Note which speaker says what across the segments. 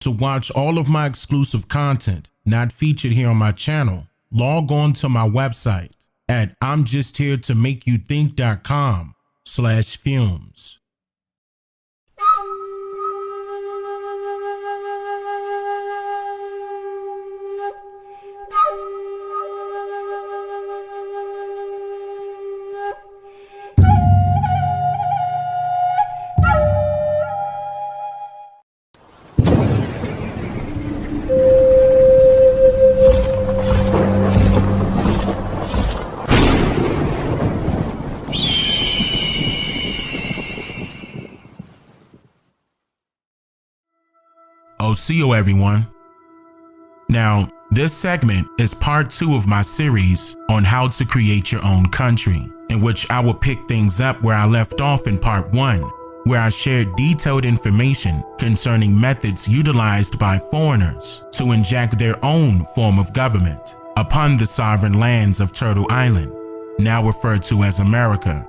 Speaker 1: To watch all of my exclusive content not featured here on my channel, log on to my website at imjustheretomake.com/films. OCO everyone. Now, this segment is part 2 of my series on how to create your own country, in which I will pick things up where I left off in part 1, where I shared detailed information concerning methods utilized by foreigners to inject their own form of government upon the sovereign lands of Turtle Island, now referred to as America.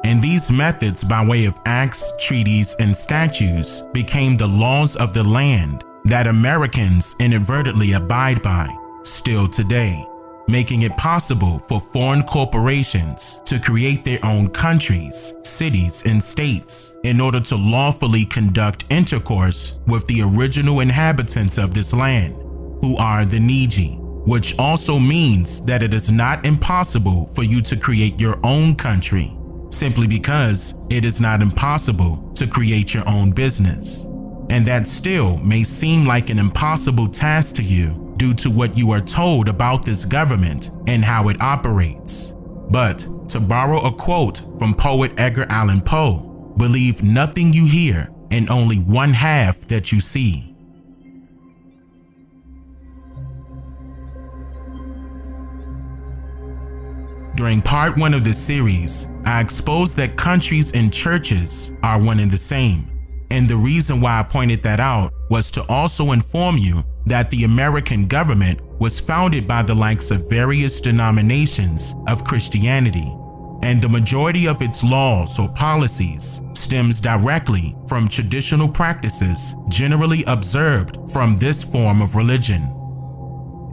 Speaker 1: And these methods, by way of acts, treaties, and statutes, became the laws of the land that Americans inadvertently abide by still today, making it possible for foreign corporations to create their own countries, cities, and states in order to lawfully conduct intercourse with the original inhabitants of this land, who are the Niji, which also means that it is not impossible for you to create your own country, simply because it is not impossible to create your own business. And that still may seem like an impossible task to you due to what you are told about this government and how it operates. But to borrow a quote from poet Edgar Allan Poe, believe nothing you hear and only one half that you see. During part 1 of this series, I exposed that countries and churches are one and the same. And the reason why I pointed that out was to also inform you that the American government was founded by the likes of various denominations of Christianity, and the majority of its laws or policies stems directly from traditional practices generally observed from this form of religion.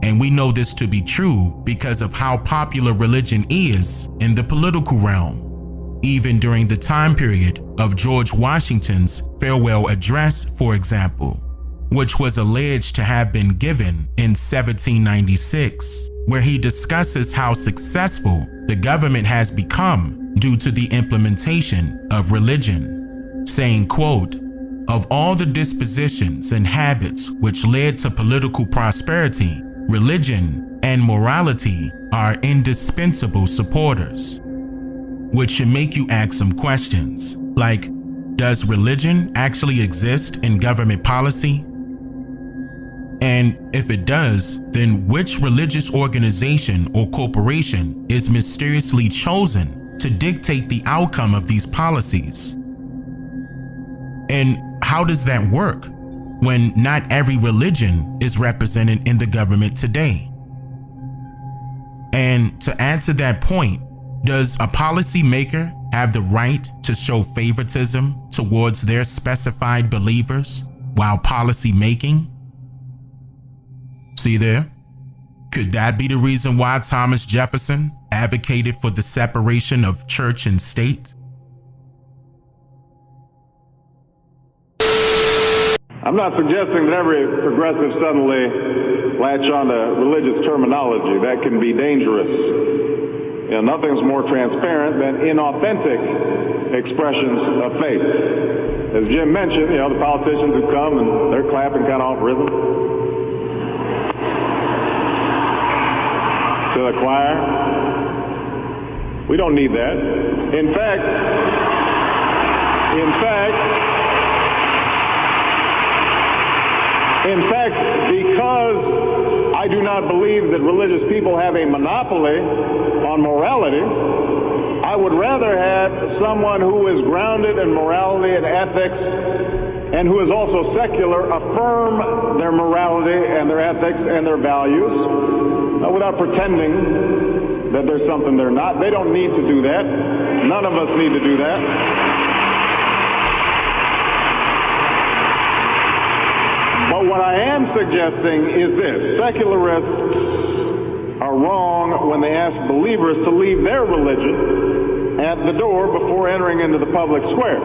Speaker 1: And we know this to be true because of how popular religion is in the political realm. Even during the time period of George Washington's farewell address, for example, which was alleged to have been given in 1796, where he discusses how successful the government has become due to the implementation of religion, saying, quote, "Of all the dispositions and habits which led to political prosperity, religion and morality are indispensable supporters." Which should make you ask some questions, like, does religion actually exist in government policy? And if it does, then which religious organization or corporation is mysteriously chosen to dictate the outcome of these policies? And how does that work when not every religion is represented in the government today? And to add to that point, does a policymaker have the right to show favoritism towards their specified believers while policy making? See there? Could that be the reason why Thomas Jefferson advocated for the separation of church and state?
Speaker 2: I'm not suggesting that every progressive suddenly latch on to religious terminology. That can be dangerous. Nothing's more transparent than inauthentic expressions of faith. As Jim mentioned, the politicians who come and they're clapping kind of off rhythm to the choir. We don't need that. In fact, because I do not believe that religious people have a monopoly on morality, I would rather have someone who is grounded in morality and ethics and who is also secular affirm their morality and their ethics and their values without pretending that there's something they're not. They don't need to do that. None of us need to do that. But what I am suggesting is this: secularists are wrong when they ask believers to leave their religion at the door before entering into the public square.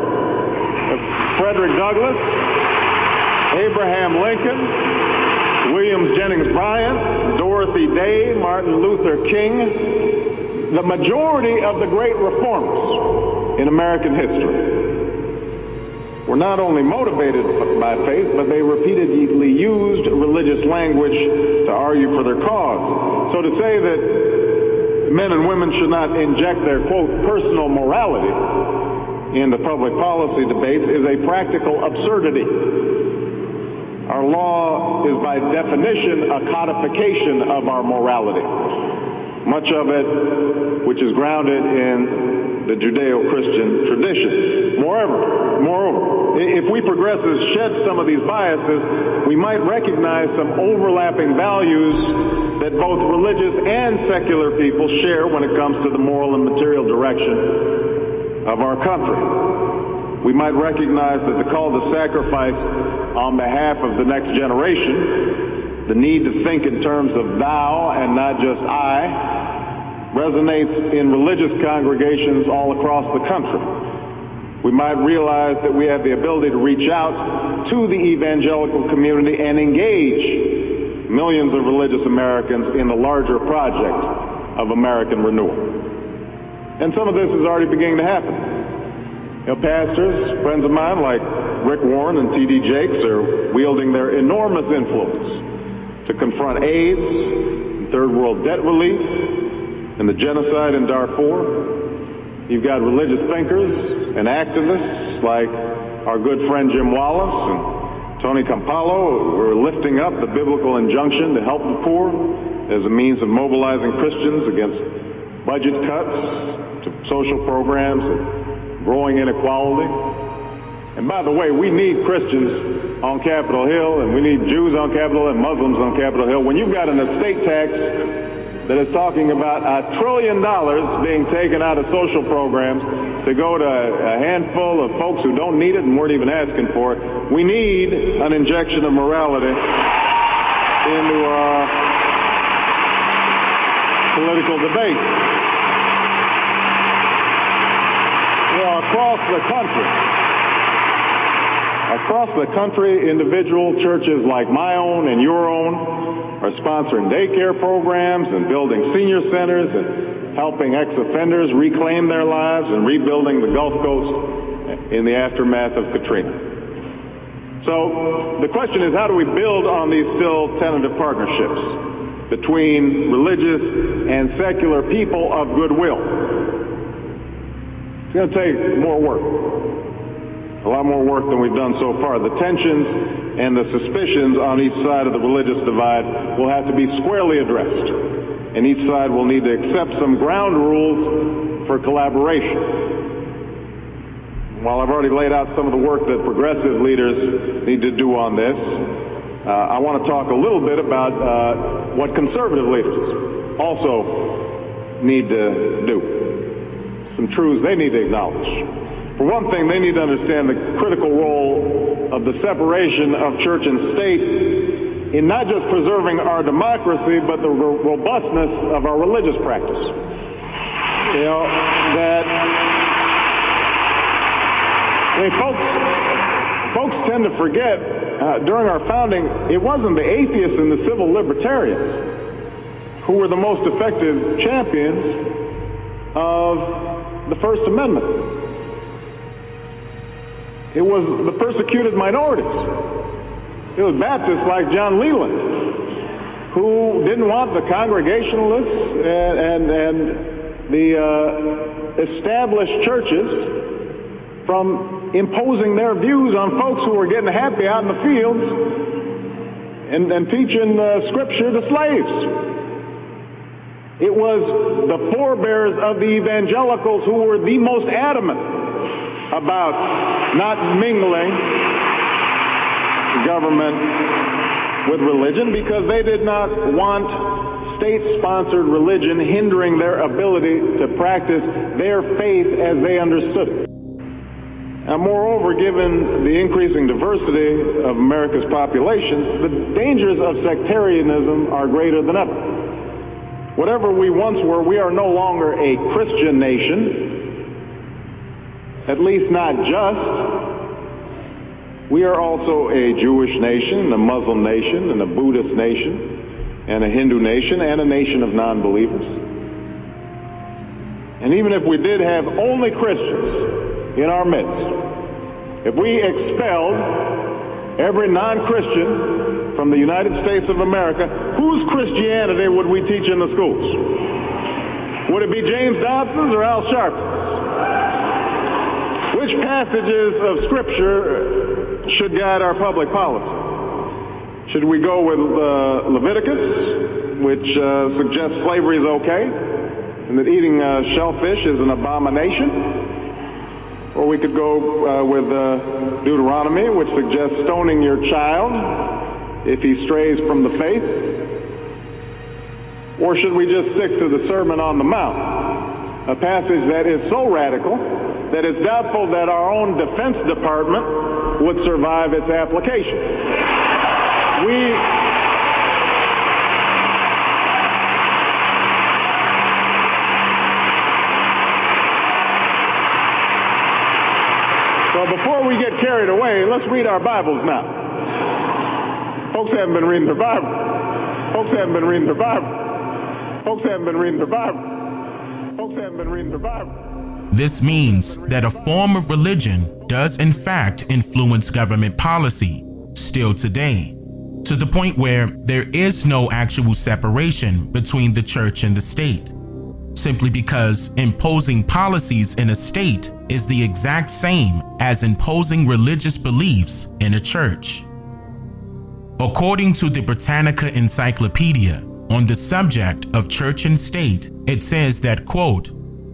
Speaker 2: Frederick Douglass, Abraham Lincoln, William Jennings Bryan, Dorothy Day, Martin Luther King, the majority of the great reformers in American history were not only motivated by faith, but they repeatedly used religious language to argue for their cause. So to say that men and women should not inject their, quote, personal morality into public policy debates is a practical absurdity. Our law is by definition a codification of our morality, much of it which is grounded in the Judeo-Christian tradition. Moreover, if we progressives shed some of these biases, we might recognize some overlapping values that both religious and secular people share when it comes to the moral and material direction of our country. We might recognize that the call to sacrifice on behalf of the next generation, the need to think in terms of thou and not just I, resonates in religious congregations all across the country. We might realize that we have the ability to reach out to the evangelical community and engage millions of religious Americans in the larger project of American renewal. And some of this is already beginning to happen. You know, pastors, friends of mine like Rick Warren and T.D. Jakes are wielding their enormous influence to confront AIDS, and third world debt relief, and the genocide in Darfur. You've got religious thinkers and activists like our good friend Jim Wallace and Tony Campolo, who are lifting up the biblical injunction to help the poor as a means of mobilizing Christians against budget cuts to social programs and growing inequality. And by the way, we need Christians on Capitol Hill, and we need Jews on Capitol Hill and Muslims on Capitol Hill. When you've got an estate tax that is talking about $1 trillion being taken out of social programs to go to a handful of folks who don't need it and weren't even asking for it, we need an injection of morality into our political debate. Across the country, individual churches like my own and your own are sponsoring daycare programs and building senior centers and helping ex-offenders reclaim their lives and rebuilding the Gulf Coast in the aftermath of Katrina. So the question is, how do we build on these still tentative partnerships between religious and secular people of goodwill? It's going to take more work, a lot more work than we've done so far. The tensions and the suspicions on each side of the religious divide will have to be squarely addressed, and each side will need to accept some ground rules for collaboration. While I've already laid out some of the work that progressive leaders need to do on this, I want to talk a little bit about what conservative leaders also need to do. Some truths they need to acknowledge. For one thing, they need to understand the critical role of the separation of church and state in not just preserving our democracy, but the robustness of our religious practice. You know, folks tend to forget, during our founding, it wasn't the atheists and the civil libertarians who were the most effective champions of the First Amendment. It was the persecuted minorities. It was Baptists like John Leland who didn't want the Congregationalists and the established churches from imposing their views on folks who were getting happy out in the fields and teaching Scripture to slaves. It was the forebears of the evangelicals who were the most adamant about not mingling government with religion, because they did not want state-sponsored religion hindering their ability to practice their faith as they understood it. And moreover, given the increasing diversity of America's populations, the dangers of sectarianism are greater than ever. Whatever we once were, we are no longer a Christian nation, at least not just. We are also a Jewish nation, a Muslim nation, and a Buddhist nation, and a Hindu nation, and a nation of non-believers. And even if we did have only Christians in our midst, if we expelled every non-Christian from the United States of America, whose Christianity would we teach in the schools? Would it be James Dobson's or Al Sharpton's? Which passages of Scripture should guide our public policy? Should we go with Leviticus, which suggests slavery is okay, and that eating shellfish is an abomination? Or we could go with Deuteronomy, which suggests stoning your child if he strays from the faith? Or should we just stick to the Sermon on the Mount, a passage that is so radical that it's doubtful that our own Defense Department would survive its application? So before we get carried away, let's read our Bibles now. Folks haven't been reading their Bible. Folks haven't been reading their Bible. Folks haven't been reading their Bible. Folks haven't been reading their Bible.
Speaker 1: This means that a form of religion does in fact influence government policy still today, to the point where there is no actual separation between the church and the state, simply because imposing policies in a state is the exact same as imposing religious beliefs in a church. According to the Britannica Encyclopedia on the subject of church and state, it says that, quote,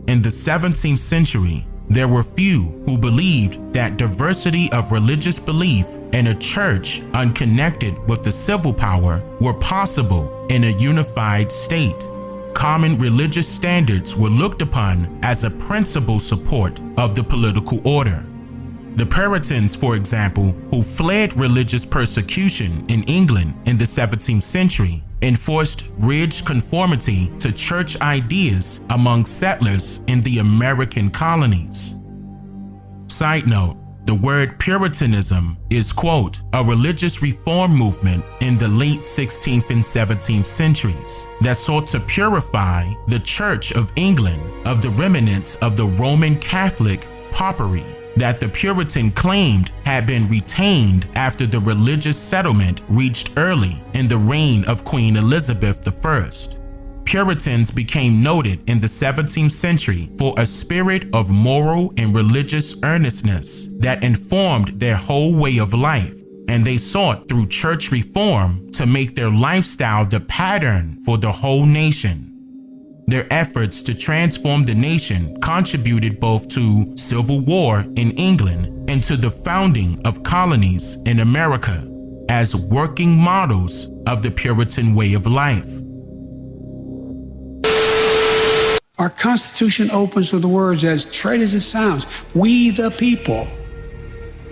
Speaker 1: in the 17th century, there were few who believed that diversity of religious belief in a church unconnected with the civil power were possible in a unified state. Common religious standards were looked upon as a principal support of the political order. The Puritans, for example, who fled religious persecution in England in the 17th century, enforced rigid conformity to church ideas among settlers in the American colonies. Side note, the word Puritanism is, quote, a religious reform movement in the late 16th and 17th centuries that sought to purify the Church of England of the remnants of the Roman Catholic popery that the Puritan claimed had been retained after the religious settlement reached early in the reign of Queen Elizabeth I. Puritans became noted in the 17th century for a spirit of moral and religious earnestness that informed their whole way of life, and they sought through church reform to make their lifestyle the pattern for the whole nation. Their efforts to transform the nation contributed both to civil war in England and to the founding of colonies in America as working models of the Puritan way of life.
Speaker 3: Our Constitution opens with the words, as trite as it sounds, we the people.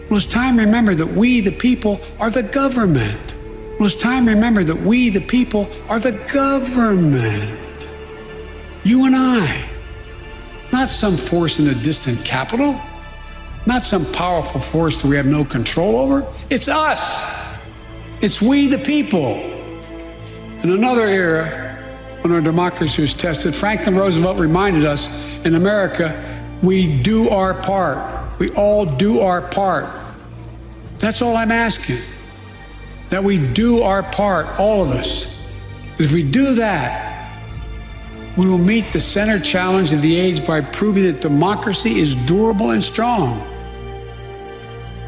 Speaker 3: Well, it's time to remember that we the people are the government. Well, it's time to remember that we the people are the government. You and I, not some force in a distant capital, not some powerful force that we have no control over. It's us. It's we the people. In another era, when our democracy was tested, Franklin Roosevelt reminded us, in America, we do our part. We all do our part. That's all I'm asking, that we do our part, all of us. If we do that, we will meet the center challenge of the age by proving that democracy is durable and strong.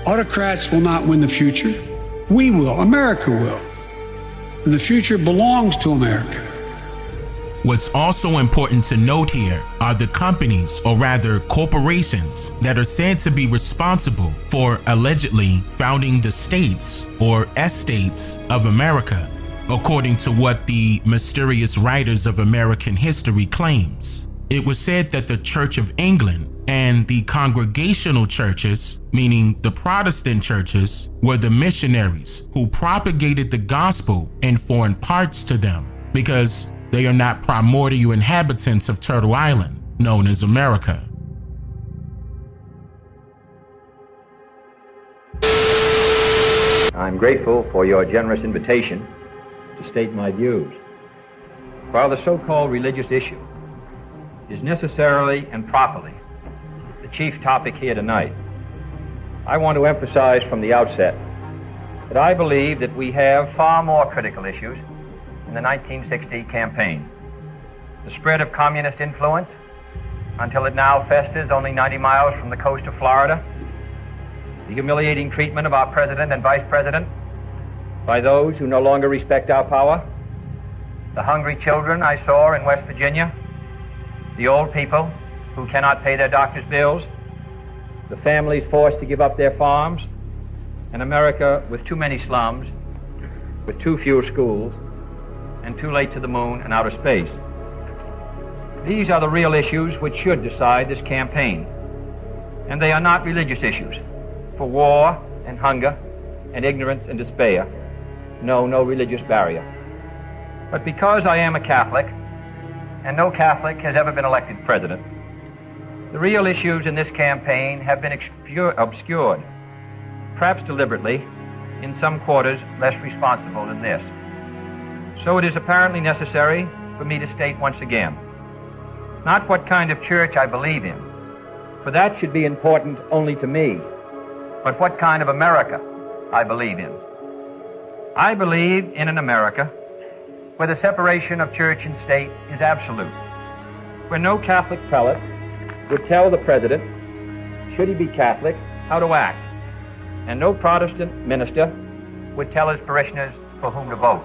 Speaker 3: Autocrats will not win the future. We will. America will. And the future belongs to America.
Speaker 1: What's also important to note here are the companies, or rather corporations, that are said to be responsible for allegedly founding the states or estates of America, according to what the mysterious writers of American history claims. it was said that the Church of England and the congregational churches, meaning the Protestant churches, were the missionaries who propagated the gospel in foreign parts to them, because they are not primordial inhabitants of Turtle Island, known as America.
Speaker 4: I'm grateful for your generous invitation to state my views. While the so-called religious issue is necessarily and properly the chief topic here tonight, I want to emphasize from the outset that I believe that we have far more critical issues in the 1960 campaign. The spread of communist influence until it now festers only 90 miles from the coast of Florida, the humiliating treatment of our president and vice president by those who no longer respect our power, the hungry children I saw in West Virginia, the old people who cannot pay their doctor's bills, the families forced to give up their farms, an America with too many slums, with too few schools, and too late to the moon and outer space. These are the real issues which should decide this campaign, and they are not religious issues. For war and hunger and ignorance and despair know no religious barrier. But because I am a Catholic, and no Catholic has ever been elected president, the real issues in this campaign have been obscured, perhaps deliberately, in some quarters less responsible than this. So it is apparently necessary for me to state once again, not what kind of church I believe in, for that should be important only to me, but what kind of America I believe in. I believe in an America where the separation of church and state is absolute, where no Catholic prelate would tell the president, should he be Catholic, how to act, and no Protestant minister would tell his parishioners for whom to vote.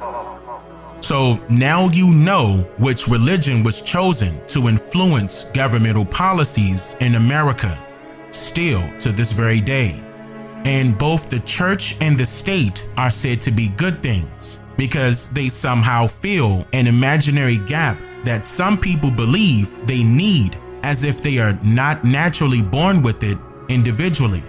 Speaker 1: So now you know which religion was chosen to influence governmental policies in America, still to this very day. And both the church and the state are said to be good things because they somehow fill an imaginary gap that some people believe they need, as if they are not naturally born with it individually.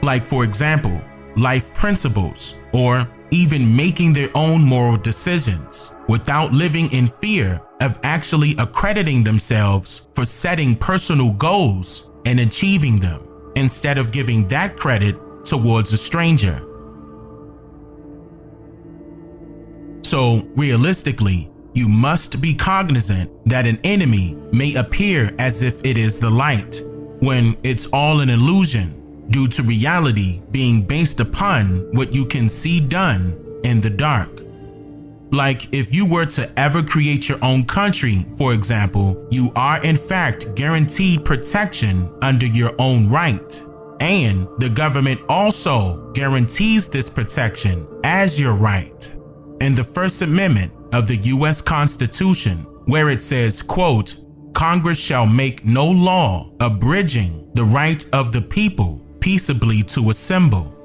Speaker 1: Like, for example, life principles, or even making their own moral decisions without living in fear of actually accrediting themselves for setting personal goals and achieving them, instead of giving that credit towards a stranger. So realistically, you must be cognizant that an enemy may appear as if it is the light, when it's all an illusion due to reality being based upon what you can see done in the dark. Like, if you were to ever create your own country, for example, you are in fact guaranteed protection under your own right. And the government also guarantees this protection as your right. In the First Amendment of the U.S. Constitution, where it says, quote, "Congress shall make no law abridging the right of the people peaceably to assemble."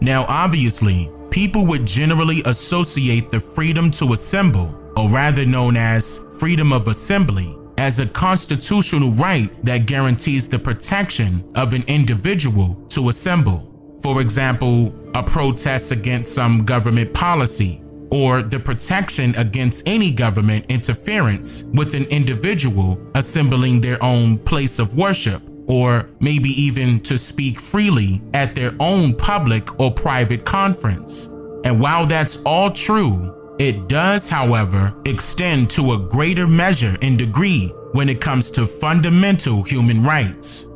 Speaker 1: Now, obviously, people would generally associate the freedom to assemble, or rather known as freedom of assembly, as a constitutional right that guarantees the protection of an individual to assemble. For example, a protest against some government policy, or the protection against any government interference with an individual assembling their own place of worship, or maybe even to speak freely at their own public or private conference. And while that's all true, it does, however, extend to a greater measure and degree when it comes to fundamental human rights.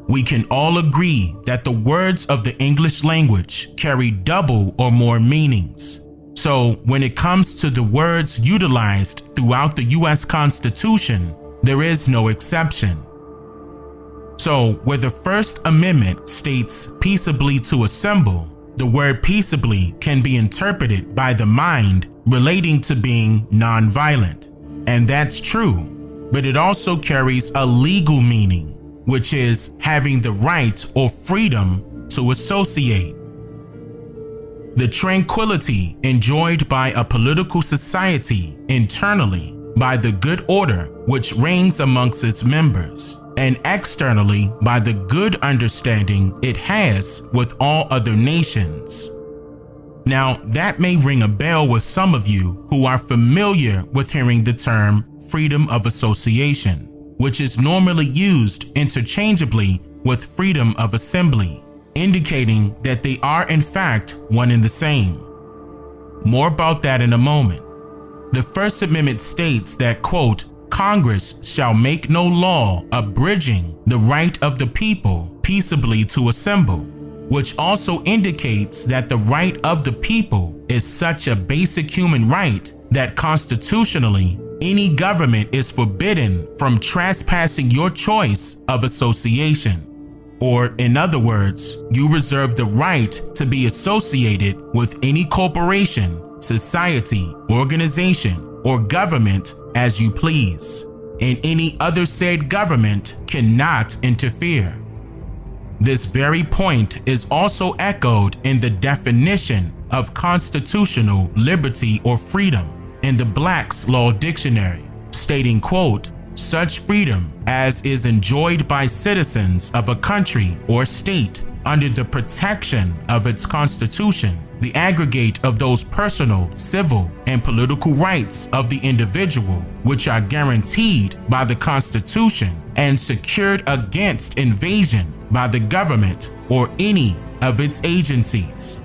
Speaker 1: We can all agree that the words of the English language carry double or more meanings. So when it comes to the words utilized throughout the U.S. Constitution, there is no exception. So where the First Amendment states peaceably to assemble, the word peaceably can be interpreted by the mind relating to being nonviolent. And that's true, but it also carries a legal meaning, which is having the right or freedom to associate. The tranquility enjoyed by a political society internally by the good order which reigns amongst its members, and externally by the good understanding it has with all other nations. Now, that may ring a bell with some of you who are familiar with hearing the term freedom of association, which is normally used interchangeably with freedom of assembly, indicating that they are in fact one and the same. More about that in a moment. The First Amendment states that, quote, Congress shall make no law abridging the right of the people peaceably to assemble, which also indicates that the right of the people is such a basic human right that constitutionally any government is forbidden from trespassing your choice of association. Or, in other words, you reserve the right to be associated with any corporation, society, organization, or government as you please, and any other said government cannot interfere. This very point is also echoed in the definition of constitutional liberty or freedom in the Black's Law Dictionary, stating, quote, such freedom as is enjoyed by citizens of a country or state under the protection of its constitution, the aggregate of those personal, civil, and political rights of the individual, which are guaranteed by the Constitution and secured against invasion by the government or any of its agencies.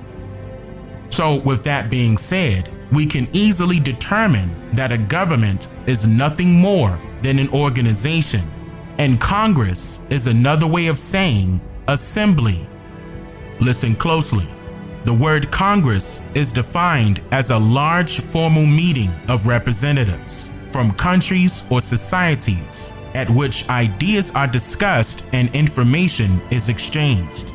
Speaker 1: So, with that being said, we can easily determine that a government is nothing more than an organization, and Congress is another way of saying assembly. Listen closely. The word Congress is defined as a large formal meeting of representatives from countries or societies at which ideas are discussed and information is exchanged.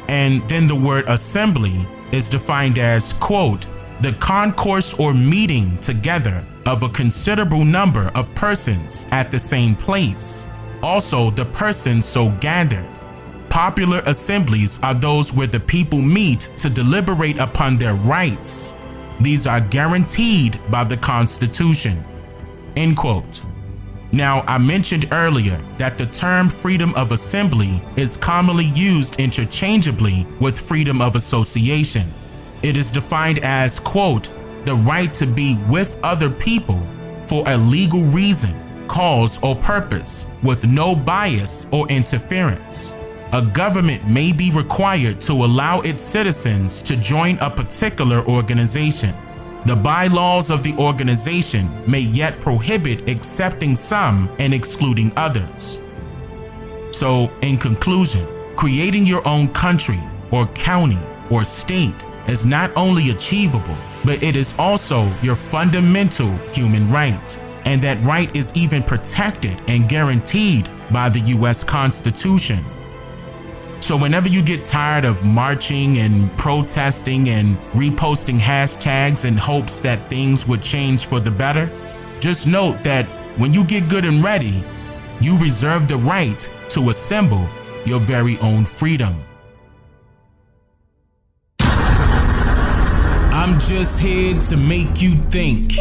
Speaker 1: And then the word assembly is defined as, quote, the concourse or meeting together of a considerable number of persons at the same place, also the persons so gathered. Popular assemblies are those where the people meet to deliberate upon their rights. These are guaranteed by the Constitution. End quote. Now, I mentioned earlier that the term freedom of assembly is commonly used interchangeably with freedom of association. It is defined as, quote, the right to be with other people for a legal reason, cause, or purpose with no bias or interference. A government may be required to allow its citizens to join a particular organization. The bylaws of the organization may yet prohibit accepting some and excluding others. So, in conclusion, creating your own country or county or state is not only achievable, but it is also your fundamental human right. And that right is even protected and guaranteed by the U.S. Constitution. So whenever you get tired of marching and protesting and reposting hashtags in hopes that things would change for the better, just note that when you get good and ready, you reserve the right to assemble your very own freedom. I'm just here to make you think.